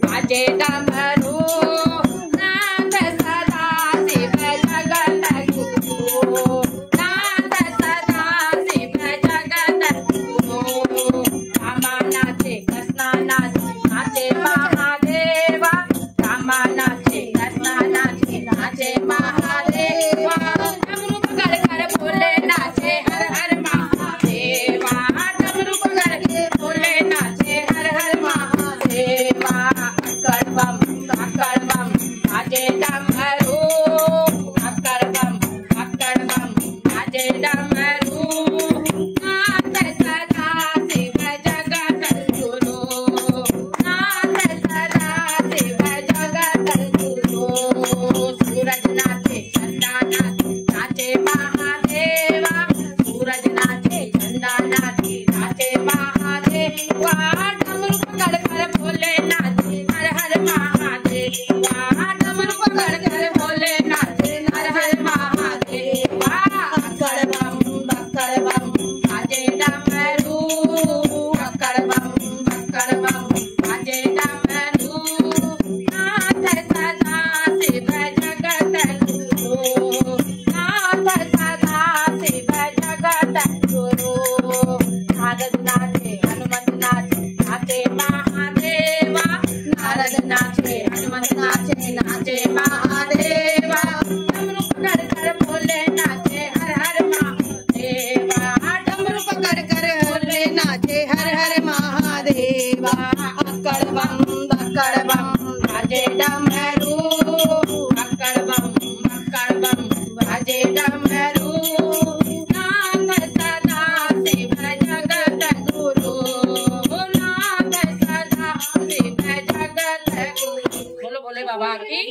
बाजे डमरू नाद सदा शिव जगत गुरु नाद सदा शिव जगत गुरु रामा नाचे कृष्णा नाचे महादेवा रामा नाचे कृष्णा नाचे महादेवा डमरू पकड़ कर बोले नाचे हर हर महादेवा डमरू पकड़ के बोले नाचे हर हर महादेवा अक्कड़ बम बाजे डमरू अक्कड़ बम बाजे डमरू नाद सदा शिव जगत गुरु नाद सदा शिव जगत गुरु सूरज नाचे चंदा नाचे महादेवा सूरज नाचे चंदा नाचे महादेवा डमरू पकड़ कर बोले नाचे हर हर महादेवा डमरू पकड़ कर बोले नाचे हर हर महादेवा अक्कड़ बम बाजे डमरू अक्कड़ बम बाजे डमरू नाद सदा शिव जगत गुरु नाद सदा शिव जगत गुरु नारद नाचे हनुमत नाचे महादेवा नारद नाचे हनुमत नाचे महादेवा डमरू पकड़ कर बोले नाचे हर हर महादेवा डमरू पकड़ कर बोले नाचे हर हर महादेवा अक्कड़ बम बाजे डमरू अक्कड़ बम बाजे डमरू नाद सदा शिव जगत गुरु नाद सदा शिव जगत गुरु। बोलो बोले बाबा की